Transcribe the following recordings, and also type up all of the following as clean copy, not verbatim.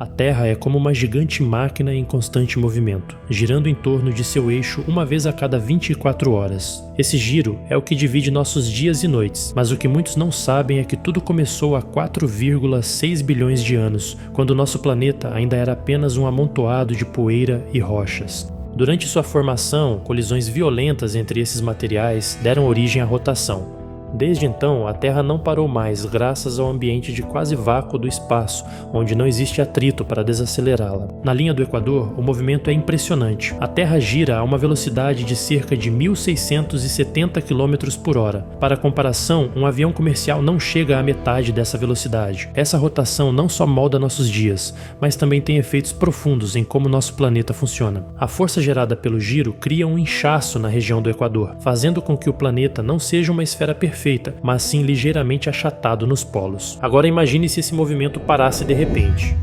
A Terra é como uma gigante máquina em constante movimento, girando em torno de seu eixo uma vez a cada 24 horas. Esse giro é o que divide nossos dias e noites, mas o que muitos não sabem é que tudo começou há 4,6 bilhões de anos, quando nosso planeta ainda era apenas um amontoado de poeira e rochas. Durante sua formação, colisões violentas entre esses materiais deram origem à rotação. Desde então, a Terra não parou mais graças ao ambiente de quase vácuo do espaço, onde não existe atrito para desacelerá-la. Na linha do Equador, o movimento é impressionante. A Terra gira a uma velocidade de cerca de 1.670 km por hora. Para comparação, um avião comercial não chega à metade dessa velocidade. Essa rotação não só molda nossos dias, mas também tem efeitos profundos em como nosso planeta funciona. A força gerada pelo giro cria um inchaço na região do Equador, fazendo com que o planeta não seja uma esfera perfeita, mas sim ligeiramente achatado nos polos. Agora imagine se esse movimento parasse de repente.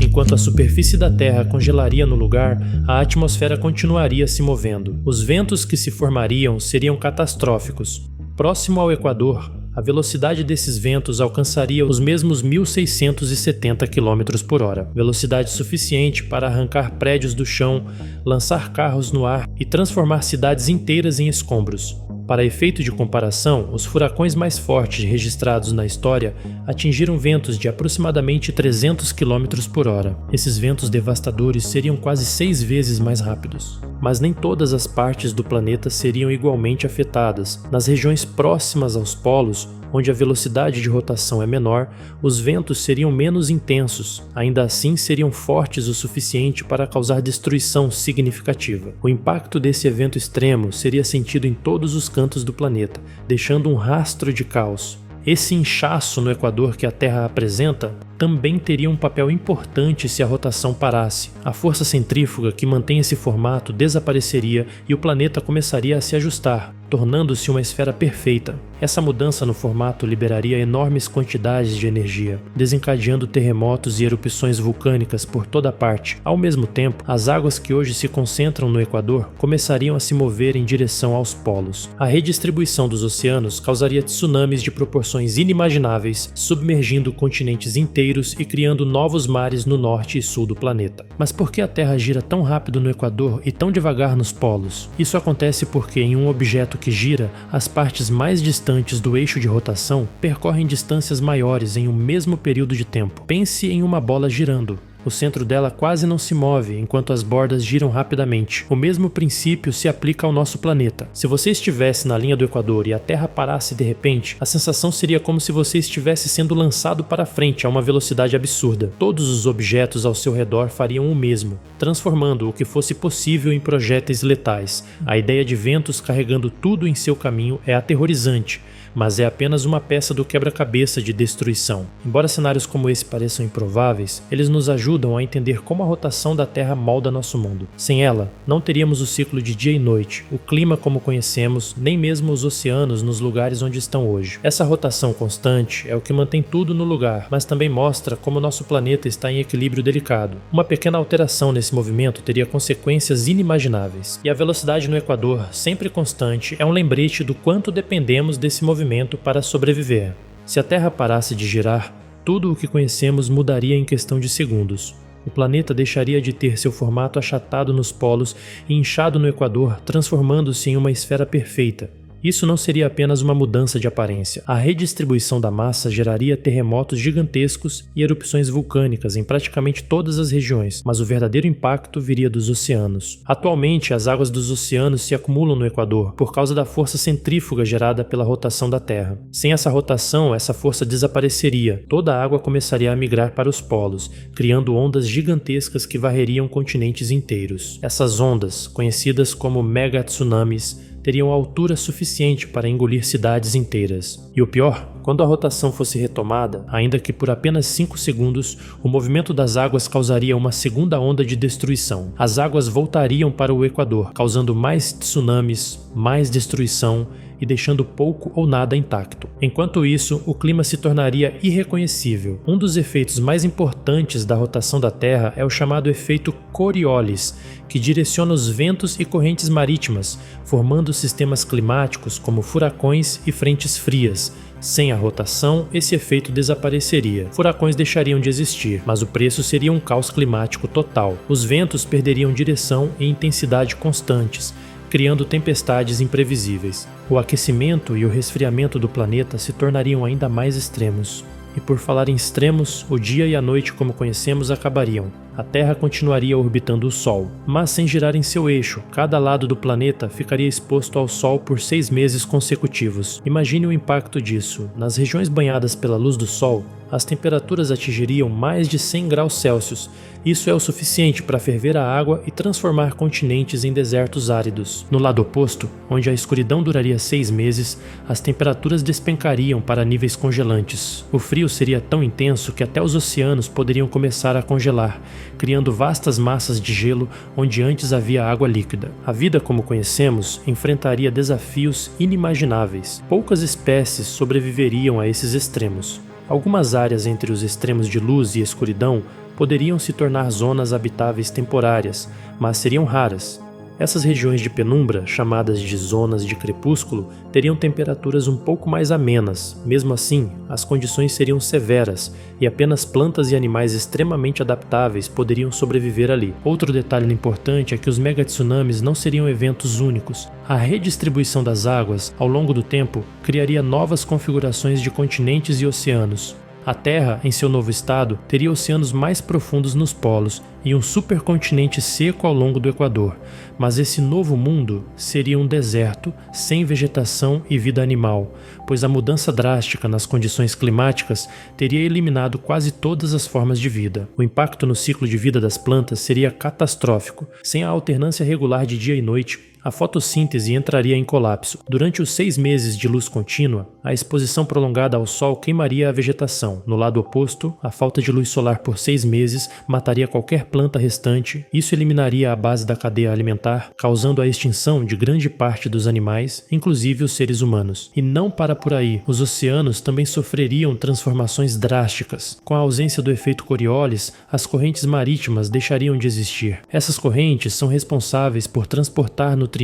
Enquanto a superfície da Terra congelaria no lugar, a atmosfera continuaria se movendo. Os ventos que se formariam seriam catastróficos. Próximo ao Equador, a velocidade desses ventos alcançaria os mesmos 1.670 km por hora, velocidade suficiente para arrancar prédios do chão, lançar carros no ar e transformar cidades inteiras em escombros. Para efeito de comparação, os furacões mais fortes registrados na história atingiram ventos de aproximadamente 300 km por hora. Esses ventos devastadores seriam quase 6 vezes mais rápidos. Mas nem todas as partes do planeta seriam igualmente afetadas. Nas regiões próximas aos polos, onde a velocidade de rotação é menor, os ventos seriam menos intensos, ainda assim seriam fortes o suficiente para causar destruição significativa. O impacto desse evento extremo seria sentido em todos os cantos do planeta, deixando um rastro de caos. Esse inchaço no Equador que a Terra apresenta também teria um papel importante se a rotação parasse. A força centrífuga que mantém esse formato desapareceria e o planeta começaria a se ajustar, tornando-se uma esfera perfeita. Essa mudança no formato liberaria enormes quantidades de energia, desencadeando terremotos e erupções vulcânicas por toda parte. Ao mesmo tempo, as águas que hoje se concentram no Equador começariam a se mover em direção aos polos. A redistribuição dos oceanos causaria tsunamis de proporções inimagináveis, submergindo continentes inteiros e criando novos mares no norte e sul do planeta. Mas por que a Terra gira tão rápido no Equador e tão devagar nos polos? Isso acontece porque em um objeto que gira, as partes mais distantes do eixo de rotação percorrem distâncias maiores em um mesmo período de tempo. Pense em uma bola girando. O centro dela quase não se move, enquanto as bordas giram rapidamente. O mesmo princípio se aplica ao nosso planeta. Se você estivesse na linha do Equador e a Terra parasse de repente, a sensação seria como se você estivesse sendo lançado para frente a uma velocidade absurda. Todos os objetos ao seu redor fariam o mesmo, transformando o que fosse possível em projéteis letais. A ideia de ventos carregando tudo em seu caminho é aterrorizante, mas é apenas uma peça do quebra-cabeça de destruição. Embora cenários como esse pareçam improváveis, eles nos ajudam a entender como a rotação da Terra molda nosso mundo. Sem ela, não teríamos o ciclo de dia e noite, o clima como conhecemos, nem mesmo os oceanos nos lugares onde estão hoje. Essa rotação constante é o que mantém tudo no lugar, mas também mostra como nosso planeta está em equilíbrio delicado. Uma pequena alteração nesse movimento teria consequências inimagináveis. E a velocidade no Equador, sempre constante, é um lembrete do quanto dependemos desse movimento para sobreviver. Se a Terra parasse de girar, tudo o que conhecemos mudaria em questão de segundos. O planeta deixaria de ter seu formato achatado nos polos e inchado no Equador, transformando-se em uma esfera perfeita. Isso não seria apenas uma mudança de aparência. A redistribuição da massa geraria terremotos gigantescos e erupções vulcânicas em praticamente todas as regiões, mas o verdadeiro impacto viria dos oceanos. Atualmente, as águas dos oceanos se acumulam no Equador por causa da força centrífuga gerada pela rotação da Terra. Sem essa rotação, essa força desapareceria. Toda a água começaria a migrar para os polos, criando ondas gigantescas que varreriam continentes inteiros. Essas ondas, conhecidas como megatsunamis, teriam altura suficiente para engolir cidades inteiras. E o pior, quando a rotação fosse retomada, ainda que por apenas 5 segundos, o movimento das águas causaria uma segunda onda de destruição. As águas voltariam para o Equador, causando mais tsunamis, mais destruição e deixando pouco ou nada intacto. Enquanto isso, o clima se tornaria irreconhecível. Um dos efeitos mais importantes da rotação da Terra é o chamado efeito Coriolis, que direciona os ventos e correntes marítimas, formando sistemas climáticos como furacões e frentes frias, Sem a rotação, esse efeito desapareceria. Furacões deixariam de existir, mas o preço seria um caos climático total. Os ventos perderiam direção e intensidade constantes, criando tempestades imprevisíveis. O aquecimento e o resfriamento do planeta se tornariam ainda mais extremos. E por falar em extremos, o dia e a noite como conhecemos acabariam. A Terra continuaria orbitando o Sol, mas sem girar em seu eixo. Cada lado do planeta ficaria exposto ao Sol por 6 meses consecutivos. Imagine o impacto disso. Nas regiões banhadas pela luz do Sol, as temperaturas atingiriam mais de 100 graus Celsius. Isso é o suficiente para ferver a água e transformar continentes em desertos áridos. No lado oposto, onde a escuridão duraria 6 meses, as temperaturas despencariam para níveis congelantes. O frio seria tão intenso que até os oceanos poderiam começar a congelar, criando vastas massas de gelo onde antes havia água líquida. A vida como conhecemos enfrentaria desafios inimagináveis. Poucas espécies sobreviveriam a esses extremos. Algumas áreas entre os extremos de luz e escuridão poderiam se tornar zonas habitáveis temporárias, mas seriam raras. Essas regiões de penumbra, chamadas de zonas de crepúsculo, teriam temperaturas um pouco mais amenas. Mesmo assim, as condições seriam severas e apenas plantas e animais extremamente adaptáveis poderiam sobreviver ali. Outro detalhe importante é que os megatsunamis não seriam eventos únicos. A redistribuição das águas, ao longo do tempo, criaria novas configurações de continentes e oceanos. A Terra, em seu novo estado, teria oceanos mais profundos nos polos e um supercontinente seco ao longo do Equador, mas esse novo mundo seria um deserto, sem vegetação e vida animal, pois a mudança drástica nas condições climáticas teria eliminado quase todas as formas de vida. O impacto no ciclo de vida das plantas seria catastrófico. Sem a alternância regular de dia e noite, a fotossíntese entraria em colapso. Durante os 6 meses de luz contínua, a exposição prolongada ao sol queimaria a vegetação. No lado oposto, a falta de luz solar por 6 meses mataria qualquer planta restante. Isso eliminaria a base da cadeia alimentar, causando a extinção de grande parte dos animais, inclusive os seres humanos. E não para por aí. Os oceanos também sofreriam transformações drásticas. Com a ausência do efeito Coriolis, as correntes marítimas deixariam de existir. Essas correntes são responsáveis por transportar nutrientes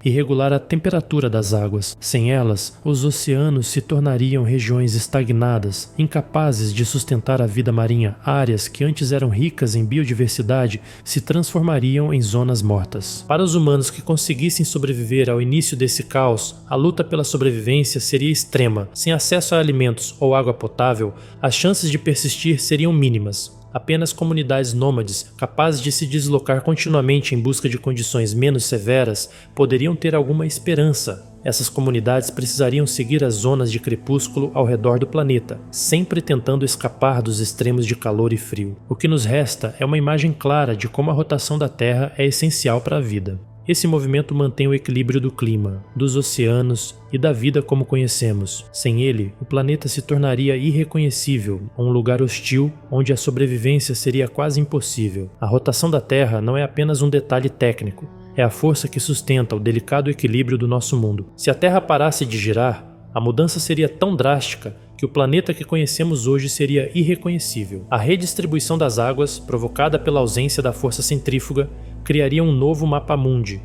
e regular a temperatura das águas. Sem elas, os oceanos se tornariam regiões estagnadas, incapazes de sustentar a vida marinha. Áreas que antes eram ricas em biodiversidade se transformariam em zonas mortas. Para os humanos que conseguissem sobreviver ao início desse caos, a luta pela sobrevivência seria extrema. Sem acesso a alimentos ou água potável, as chances de persistir seriam mínimas. Apenas comunidades nômades, capazes de se deslocar continuamente em busca de condições menos severas, poderiam ter alguma esperança. Essas comunidades precisariam seguir as zonas de crepúsculo ao redor do planeta, sempre tentando escapar dos extremos de calor e frio. O que nos resta é uma imagem clara de como a rotação da Terra é essencial para a vida. Esse movimento mantém o equilíbrio do clima, dos oceanos e da vida como conhecemos. Sem ele, o planeta se tornaria irreconhecível, um lugar hostil onde a sobrevivência seria quase impossível. A rotação da Terra não é apenas um detalhe técnico, é a força que sustenta o delicado equilíbrio do nosso mundo. Se a Terra parasse de girar, a mudança seria tão drástica que o planeta que conhecemos hoje seria irreconhecível. A redistribuição das águas, provocada pela ausência da força centrífuga, criaria um novo mapa mundi.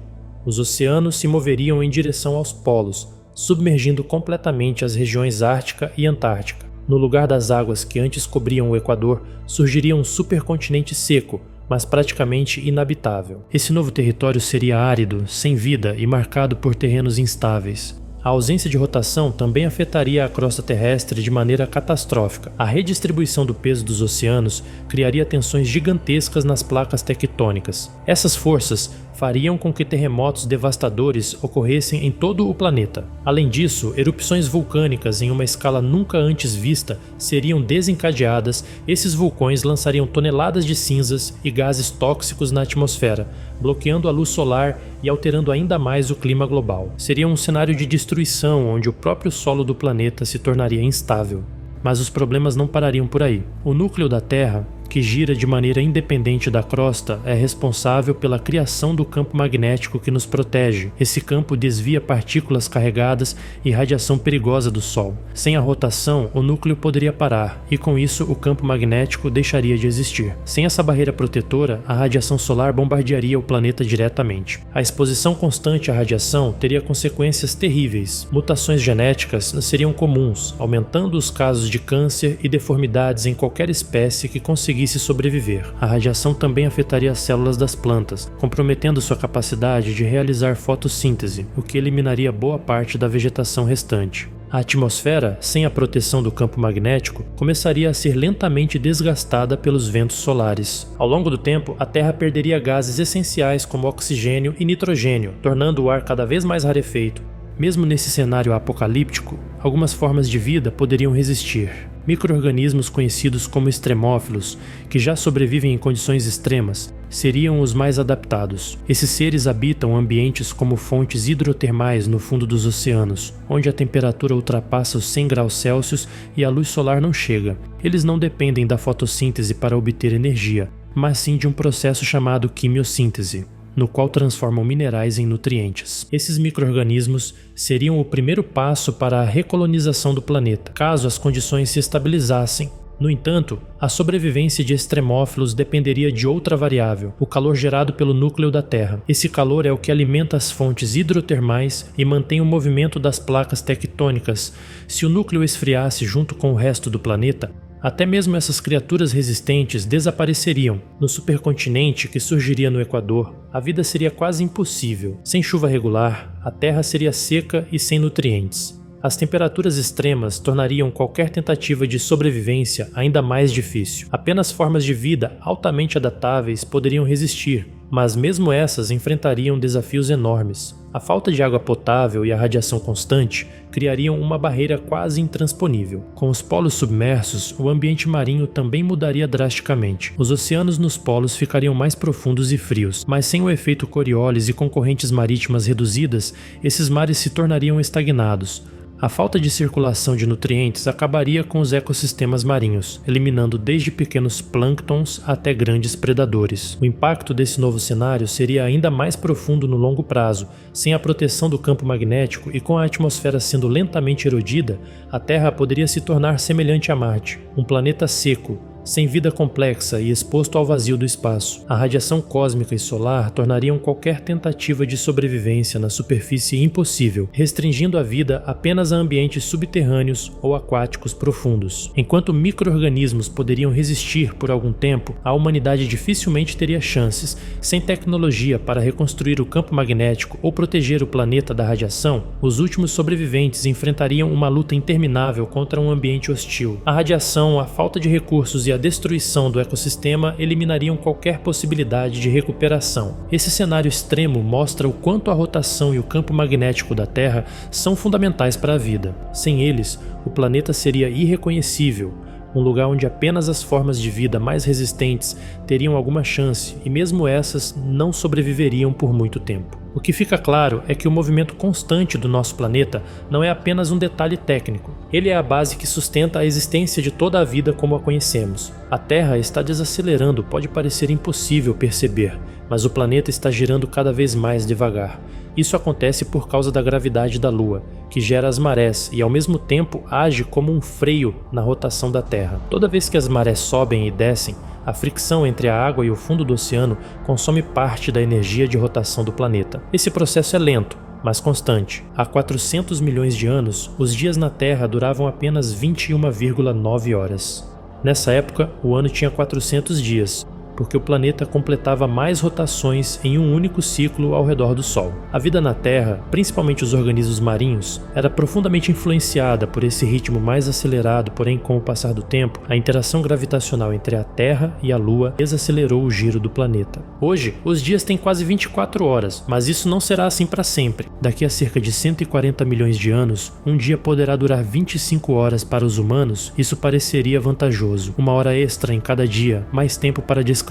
Os oceanos se moveriam em direção aos polos, submergindo completamente as regiões Ártica e Antártica. No lugar das águas que antes cobriam o Equador, surgiria um supercontinente seco, mas praticamente inabitável. Esse novo território seria árido, sem vida e marcado por terrenos instáveis. A ausência de rotação também afetaria a crosta terrestre de maneira catastrófica. A redistribuição do peso dos oceanos criaria tensões gigantescas nas placas tectônicas. Essas forças fariam com que terremotos devastadores ocorressem em todo o planeta. Além disso, erupções vulcânicas em uma escala nunca antes vista seriam desencadeadas. Esses vulcões lançariam toneladas de cinzas e gases tóxicos na atmosfera, bloqueando a luz solar e alterando ainda mais o clima global. Seria um cenário de destruição onde o próprio solo do planeta se tornaria instável. Mas os problemas não parariam por aí. O núcleo da Terra, que gira de maneira independente da crosta, é responsável pela criação do campo magnético que nos protege. Esse campo desvia partículas carregadas e radiação perigosa do Sol. Sem a rotação, o núcleo poderia parar, e com isso o campo magnético deixaria de existir. Sem essa barreira protetora, a radiação solar bombardearia o planeta diretamente. A exposição constante à radiação teria consequências terríveis. Mutações genéticas seriam comuns, aumentando os casos de câncer e deformidades em qualquer espécie que conseguisse sobreviver. A radiação também afetaria as células das plantas, comprometendo sua capacidade de realizar fotossíntese, o que eliminaria boa parte da vegetação restante. A atmosfera, sem a proteção do campo magnético, começaria a ser lentamente desgastada pelos ventos solares. Ao longo do tempo, a Terra perderia gases essenciais como oxigênio e nitrogênio, tornando o ar cada vez mais rarefeito. Mesmo nesse cenário apocalíptico, algumas formas de vida poderiam resistir. Micro-organismos conhecidos como extremófilos, que já sobrevivem em condições extremas, seriam os mais adaptados. Esses seres habitam ambientes como fontes hidrotermais no fundo dos oceanos, onde a temperatura ultrapassa os 100 graus Celsius e a luz solar não chega. Eles não dependem da fotossíntese para obter energia, mas sim de um processo chamado quimiossíntese, no qual transformam minerais em nutrientes. Esses micro-organismos seriam o primeiro passo para a recolonização do planeta, caso as condições se estabilizassem. No entanto, a sobrevivência de extremófilos dependeria de outra variável, o calor gerado pelo núcleo da Terra. Esse calor é o que alimenta as fontes hidrotermais e mantém o movimento das placas tectônicas. Se o núcleo esfriasse junto com o resto do planeta, até mesmo essas criaturas resistentes desapareceriam. No supercontinente que surgiria no Equador, a vida seria quase impossível. Sem chuva regular, a Terra seria seca e sem nutrientes. As temperaturas extremas tornariam qualquer tentativa de sobrevivência ainda mais difícil. Apenas formas de vida altamente adaptáveis poderiam resistir, mas mesmo essas enfrentariam desafios enormes. A falta de água potável e a radiação constante criariam uma barreira quase intransponível. Com os polos submersos, o ambiente marinho também mudaria drasticamente. Os oceanos nos polos ficariam mais profundos e frios, mas sem o efeito Coriolis e com correntes marítimas reduzidas, esses mares se tornariam estagnados. A falta de circulação de nutrientes acabaria com os ecossistemas marinhos, eliminando desde pequenos plânctons até grandes predadores. O impacto desse novo cenário seria ainda mais profundo no longo prazo. Sem a proteção do campo magnético e com a atmosfera sendo lentamente erodida, a Terra poderia se tornar semelhante a Marte, um planeta seco, sem vida complexa e exposto ao vazio do espaço. A radiação cósmica e solar tornariam qualquer tentativa de sobrevivência na superfície impossível, restringindo a vida apenas a ambientes subterrâneos ou aquáticos profundos. Enquanto micro-organismos poderiam resistir por algum tempo, a humanidade dificilmente teria chances. Sem tecnologia para reconstruir o campo magnético ou proteger o planeta da radiação, os últimos sobreviventes enfrentariam uma luta interminável contra um ambiente hostil. A radiação, a falta de recursos e a destruição do ecossistema eliminariam qualquer possibilidade de recuperação. Esse cenário extremo mostra o quanto a rotação e o campo magnético da Terra são fundamentais para a vida. Sem eles, o planeta seria irreconhecível, um lugar onde apenas as formas de vida mais resistentes teriam alguma chance e mesmo essas não sobreviveriam por muito tempo. O que fica claro é que o movimento constante do nosso planeta não é apenas um detalhe técnico. Ele é a base que sustenta a existência de toda a vida como a conhecemos. A Terra está desacelerando, pode parecer impossível perceber, mas o planeta está girando cada vez mais devagar. Isso acontece por causa da gravidade da Lua, que gera as marés e ao mesmo tempo age como um freio na rotação da Terra. Toda vez que as marés sobem e descem, a fricção entre a água e o fundo do oceano consome parte da energia de rotação do planeta. Esse processo é lento, mas constante. Há 400 milhões de anos, os dias na Terra duravam apenas 21,9 horas. Nessa época, o ano tinha 400 dias, porque o planeta completava mais rotações em um único ciclo ao redor do Sol. A vida na Terra, principalmente os organismos marinhos, era profundamente influenciada por esse ritmo mais acelerado, porém com o passar do tempo, a interação gravitacional entre a Terra e a Lua desacelerou o giro do planeta. Hoje, os dias têm quase 24 horas, mas isso não será assim para sempre. Daqui a cerca de 140 milhões de anos, um dia poderá durar 25 horas para os humanos. Isso pareceria vantajoso. Uma hora extra em cada dia, mais tempo para descansar,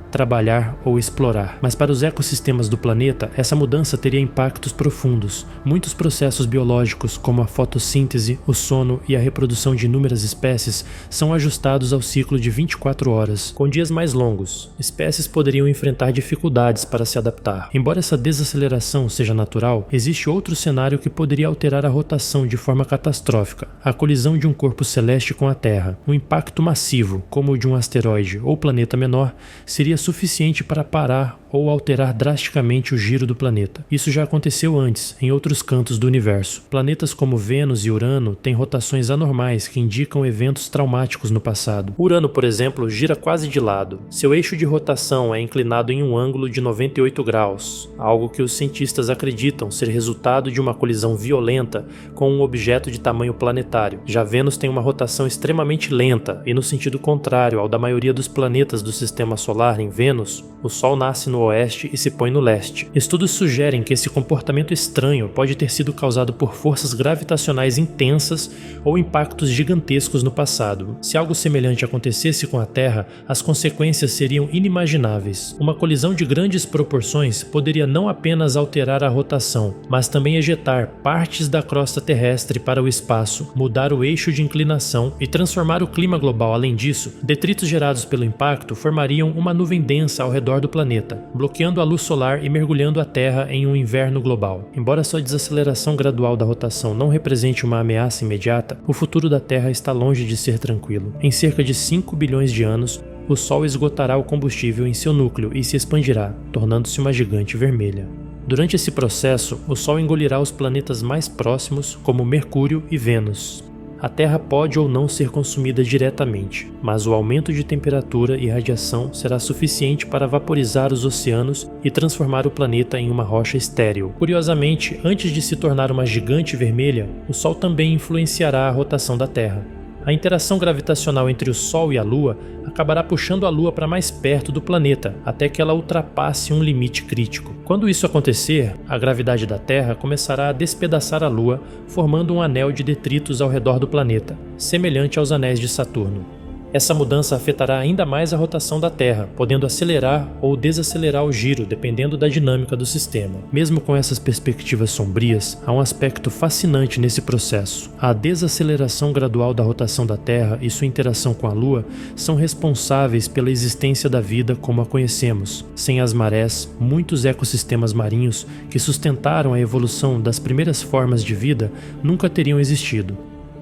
trabalhar ou explorar. Mas para os ecossistemas do planeta, essa mudança teria impactos profundos. Muitos processos biológicos, como a fotossíntese, o sono e a reprodução de inúmeras espécies, são ajustados ao ciclo de 24 horas, com dias mais longos. Espécies poderiam enfrentar dificuldades para se adaptar. Embora essa desaceleração seja natural, existe outro cenário que poderia alterar a rotação de forma catastrófica: a colisão de um corpo celeste com a Terra. Um impacto massivo, como o de um asteroide ou planeta menor, seria suficiente para parar ou alterar drasticamente o giro do planeta. Isso já aconteceu antes, em outros cantos do universo. Planetas como Vênus e Urano têm rotações anormais que indicam eventos traumáticos no passado. Urano, por exemplo, gira quase de lado. Seu eixo de rotação é inclinado em um ângulo de 98 graus, algo que os cientistas acreditam ser resultado de uma colisão violenta com um objeto de tamanho planetário. Já Vênus tem uma rotação extremamente lenta e no sentido contrário ao da maioria dos planetas do sistema solar. Em Vênus, o Sol nasce no oeste e se põe no leste. Estudos sugerem que esse comportamento estranho pode ter sido causado por forças gravitacionais intensas ou impactos gigantescos no passado. Se algo semelhante acontecesse com a Terra, as consequências seriam inimagináveis. Uma colisão de grandes proporções poderia não apenas alterar a rotação, mas também ejetar partes da crosta terrestre para o espaço, mudar o eixo de inclinação e transformar o clima global. Além disso, detritos gerados pelo impacto formariam uma nuvem densa ao redor do planeta, bloqueando a luz solar e mergulhando a Terra em um inverno global. Embora sua desaceleração gradual da rotação não represente uma ameaça imediata, o futuro da Terra está longe de ser tranquilo. Em cerca de 5 bilhões de anos, o Sol esgotará o combustível em seu núcleo e se expandirá, tornando-se uma gigante vermelha. Durante esse processo, o Sol engolirá os planetas mais próximos, como Mercúrio e Vênus. A Terra pode ou não ser consumida diretamente, mas o aumento de temperatura e radiação será suficiente para vaporizar os oceanos e transformar o planeta em uma rocha estéril. Curiosamente, antes de se tornar uma gigante vermelha, o Sol também influenciará a rotação da Terra. A interação gravitacional entre o Sol e a Lua acabará puxando a Lua para mais perto do planeta, até que ela ultrapasse um limite crítico. Quando isso acontecer, a gravidade da Terra começará a despedaçar a Lua, formando um anel de detritos ao redor do planeta, semelhante aos anéis de Saturno. Essa mudança afetará ainda mais a rotação da Terra, podendo acelerar ou desacelerar o giro, dependendo da dinâmica do sistema. Mesmo com essas perspectivas sombrias, há um aspecto fascinante nesse processo. A desaceleração gradual da rotação da Terra e sua interação com a Lua são responsáveis pela existência da vida como a conhecemos. Sem as marés, muitos ecossistemas marinhos que sustentaram a evolução das primeiras formas de vida nunca teriam existido.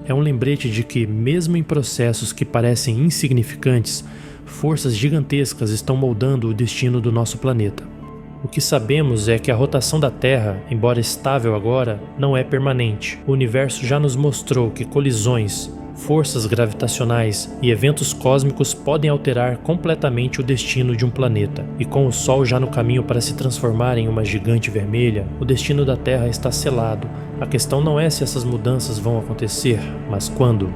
É um lembrete de que, mesmo em processos que parecem insignificantes, forças gigantescas estão moldando o destino do nosso planeta. O que sabemos é que a rotação da Terra, embora estável agora, não é permanente. O universo já nos mostrou que colisões, forças gravitacionais e eventos cósmicos podem alterar completamente o destino de um planeta. E com o Sol já no caminho para se transformar em uma gigante vermelha, o destino da Terra está selado. A questão não é se essas mudanças vão acontecer, mas quando.